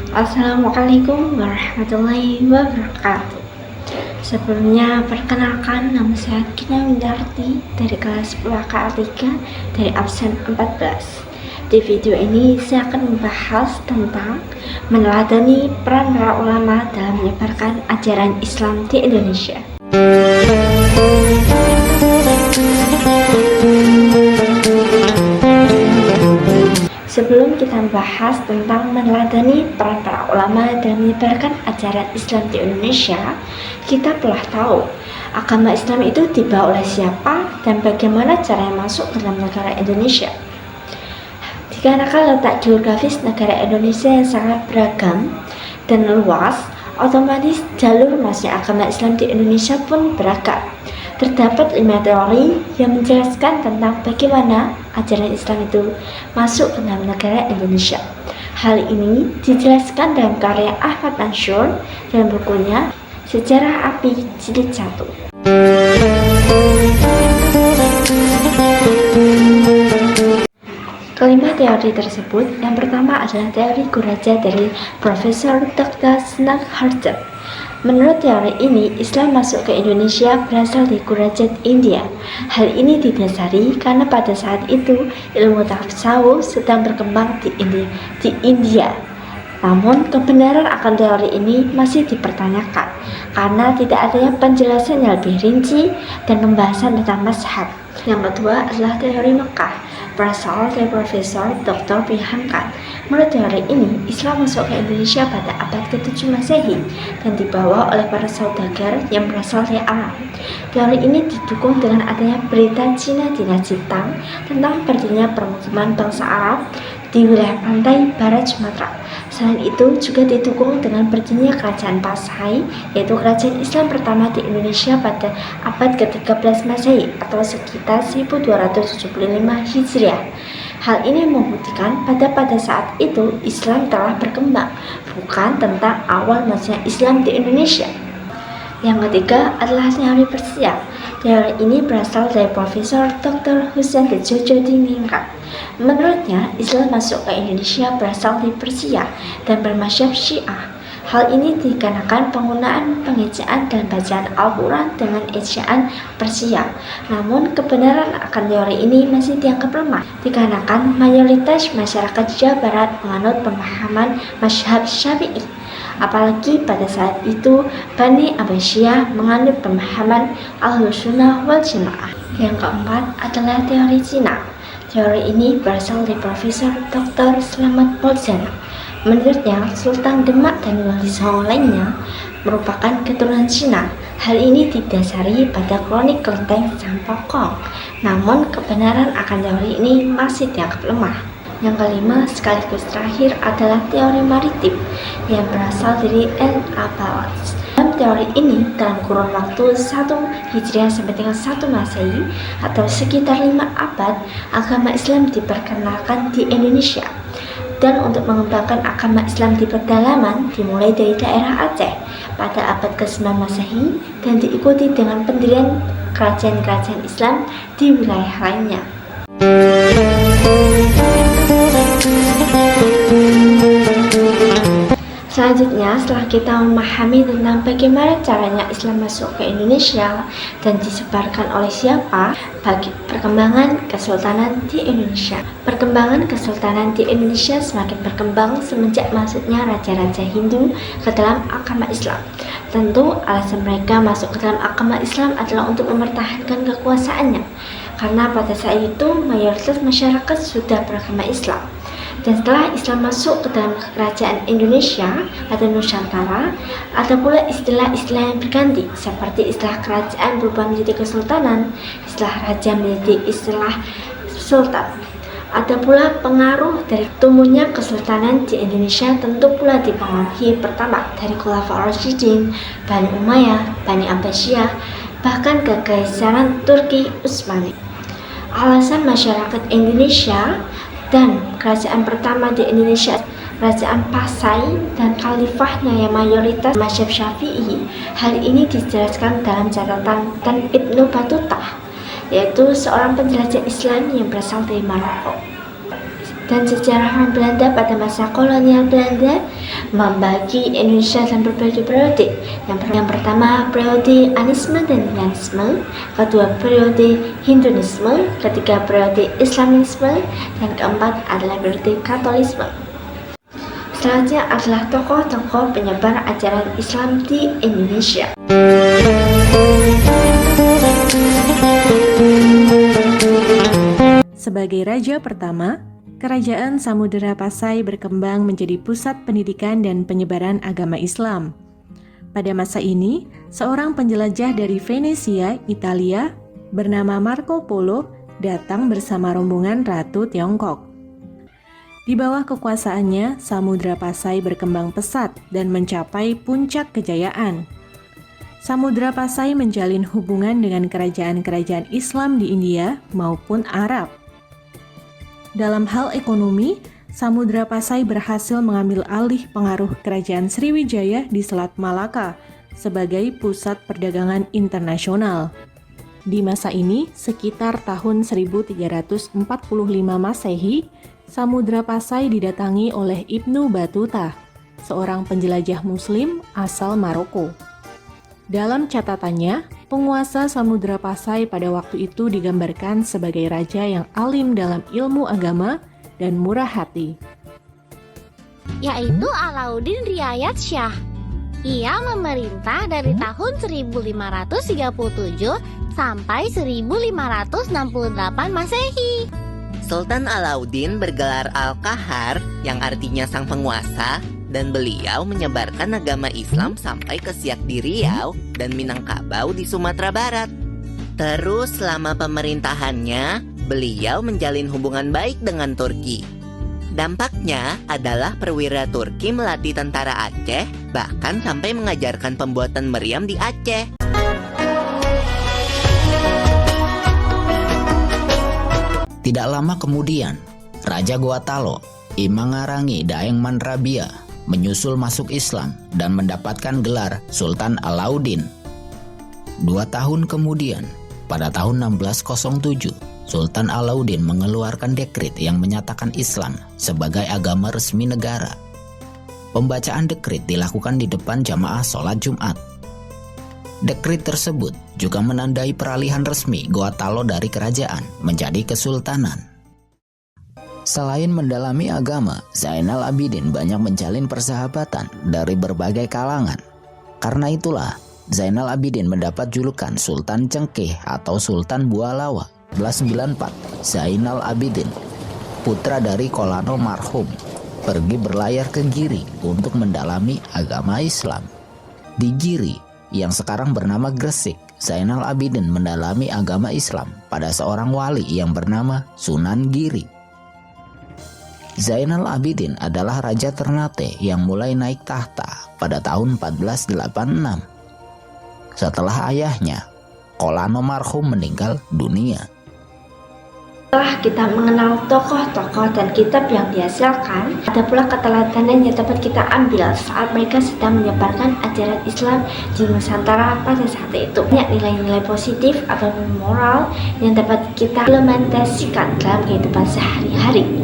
Assalamualaikum warahmatullahi wabarakatuh. Sebelumnya, perkenalkan nama saya Kina Windarti dari kelas PKL 3 dari absen 14. Di video ini saya akan membahas tentang meneladani peran para ulama dalam menyebarkan ajaran Islam di Indonesia. Sebelum kita membahas tentang meneladani peran para ulama dalam menyebarkan ajaran Islam di Indonesia, kita telah tahu agama Islam itu dibawa oleh siapa dan bagaimana caranya masuk ke dalam negara Indonesia. Dikarenakan letak geografis negara Indonesia yang sangat beragam dan luas, otomatis jalur masuknya agama Islam di Indonesia pun beragam. Terdapat 5 teori yang menjelaskan tentang bagaimana ajaran Islam itu masuk ke dalam negara Indonesia. Hal ini dijelaskan dalam karya Ahmad Mansur dalam bukunya Sejarah Api Jilid 1. Kelima teori tersebut, yang pertama adalah teori Kuraja dari Profesor Dr. Snag Harjat. Menurut teori ini, Islam masuk ke Indonesia berasal dari Kurajat India. Hal ini didasari karena pada saat itu ilmu tasawuf sedang berkembang di India. Namun, kebenaran akan teori ini masih dipertanyakan karena tidak adanya penjelasan yang lebih rinci dan pembahasan tentang mazhab. Yang kedua adalah teori Mekah, berasal dari Profesor Dr. Pihankan. Menurut teori ini, Islam masuk ke Indonesia pada abad ke-7 Masehi dan dibawa oleh para saudagar yang berasal dari Arab. Teori ini didukung dengan adanya berita Cina dinasti Tang tentang berdirinya permukiman bangsa Arab di wilayah pantai barat Sumatera. Selain itu juga didukung dengan berdirinya kerajaan Pasai, yaitu kerajaan Islam pertama di Indonesia pada abad ke-13 Masehi atau sekitar 1275 Hijriah. Hal ini membuktikan pada saat itu Islam telah berkembang, bukan tentang awal masuknya Islam di Indonesia. Yang ketiga adalah teori Persia. Teori ini berasal dari Profesor Dr. Husain Djojodiningrat. Menurutnya, Islam masuk ke Indonesia berasal dari Persia dan bermasyhab Syiah. Hal ini dikarenakan penggunaan pengejaan dan bacaan Al-Quran dengan ejaan Persia. Namun, kebenaran akan teori ini masih dianggap lemah, dikarenakan mayoritas masyarakat Jawa Barat menganut pemahaman mazhab Syafi'i. Apalagi pada saat itu, Bani Abbasiyah menganut pemahaman Ahlussunnah wal Jamaah. Yang keempat adalah teori Cina. Teori ini berasal dari Profesor Dr. Slamet Bolzana. Menurutnya, Sultan Demak dan Wali Songo lainnya merupakan keturunan Cina. Hal ini didasari pada kronik kelenteng Sampokong. Namun, kebenaran akan teori ini masih dianggap lemah. Yang kelima sekaligus terakhir adalah teori maritim yang berasal dari N.A. Balance. Dalam teori ini, dalam kurun waktu 1 Hijriah sampai dengan 1 Masehi atau sekitar 5 abad, agama Islam diperkenalkan di Indonesia. Dan untuk mengembangkan agama Islam di pedalaman dimulai dari daerah Aceh pada abad ke-9 Masehi dan diikuti dengan pendirian kerajaan-kerajaan Islam di wilayah lainnya. Selanjutnya, setelah kita memahami tentang bagaimana caranya Islam masuk ke Indonesia dan disebarkan oleh siapa, bagi perkembangan kesultanan di Indonesia. Perkembangan kesultanan di Indonesia semakin berkembang semenjak masuknya raja-raja Hindu ke dalam agama Islam. Tentu alasan mereka masuk ke dalam agama Islam adalah untuk mempertahankan kekuasaannya, karena pada saat itu mayoritas masyarakat sudah beragama Islam. Dan setelah Islam masuk ke dalam kerajaan Indonesia atau Nusantara, ada pula istilah-istilah yang berganti, seperti istilah kerajaan berubah menjadi kesultanan, istilah raja menjadi istilah sultan. Ada pula pengaruh dari tumbuhnya kesultanan di Indonesia, tentu pula dipengaruhi pertama dari Khulafaur Rasyidin, Bani Umayyah, Bani Abbasiyah, bahkan Kekaisaran Turki Utsmani. Alasan masyarakat Indonesia dan kerajaan pertama di Indonesia, kerajaan Pasai dan khalifahnya yang mayoritas mazhab Syafi'i. Hal ini dijelaskan dalam catatan Ibnu Battuta, yaitu seorang penjelajah Islam yang berasal dari Maroko. dan sejarawan Belanda pada masa kolonial Belanda membagi Indonesia dalam berbagai periode. Yang pertama periode Anisme dan Yanisme, kedua periode Hinduisme, ketiga periode Islamisme, dan keempat adalah periode Katolisme. Selanjutnya adalah tokoh-tokoh penyebar ajaran Islam di Indonesia. Sebagai raja pertama, Kerajaan Samudera Pasai berkembang menjadi pusat pendidikan dan penyebaran agama Islam. Pada masa ini, seorang penjelajah dari Venesia, Italia, bernama Marco Polo datang bersama rombongan Ratu Tiongkok. Di bawah kekuasaannya, Samudra Pasai berkembang pesat dan mencapai puncak kejayaan. Samudra Pasai menjalin hubungan dengan kerajaan-kerajaan Islam di India maupun Arab. Dalam hal ekonomi, Samudra Pasai berhasil mengambil alih pengaruh Kerajaan Sriwijaya di Selat Malaka sebagai pusat perdagangan internasional. Di masa ini, sekitar tahun 1345 Masehi, Samudra Pasai didatangi oleh Ibnu Battuta, seorang penjelajah Muslim asal Maroko. Dalam catatannya, penguasa Samudra Pasai pada waktu itu digambarkan sebagai raja yang alim dalam ilmu agama dan murah hati, yaitu Alauddin Riayat Shah. Ia memerintah dari tahun 1537 sampai 1568 Masehi. Sultan Alauddin bergelar Al-Qahar yang artinya sang penguasa, dan beliau menyebarkan agama Islam sampai ke Siak di Riau dan Minangkabau di Sumatera Barat. Terus selama pemerintahannya, beliau menjalin hubungan baik dengan Turki. Dampaknya adalah perwira Turki melatih tentara Aceh, bahkan sampai mengajarkan pembuatan meriam di Aceh. Tidak lama kemudian, Raja Gotalo, Imangarangi Daeng Manrabia, menyusul masuk Islam dan mendapatkan gelar Sultan Alauddin. 2 tahun kemudian, pada tahun 1607, Sultan Alauddin mengeluarkan dekret yang menyatakan Islam sebagai agama resmi negara. Pembacaan dekret dilakukan di depan jamaah sholat Jumat. Dekret tersebut juga menandai peralihan resmi Gotalo dari kerajaan menjadi kesultanan. Selain mendalami agama, Zainal Abidin banyak menjalin persahabatan dari berbagai kalangan. Karena itulah, Zainal Abidin mendapat julukan Sultan Cengkeh atau Sultan Bualawa. 1194, Zainal Abidin, putra dari Kolano marhum, pergi berlayar ke Giri untuk mendalami agama Islam. Di Giri, yang sekarang bernama Gresik, Zainal Abidin mendalami agama Islam pada seorang wali yang bernama Sunan Giri. Zainal Abidin adalah Raja Ternate yang mulai naik tahta pada tahun 1486. Setelah ayahnya, Kolano marhum meninggal dunia. Setelah kita mengenal tokoh-tokoh dan kitab yang dihasilkan, ada pula keteladanan yang dapat kita ambil saat mereka sedang menyebarkan ajaran Islam di Nusantara pada saat itu. Banyak nilai-nilai positif atau moral yang dapat kita implementasikan dalam kehidupan sehari-hari.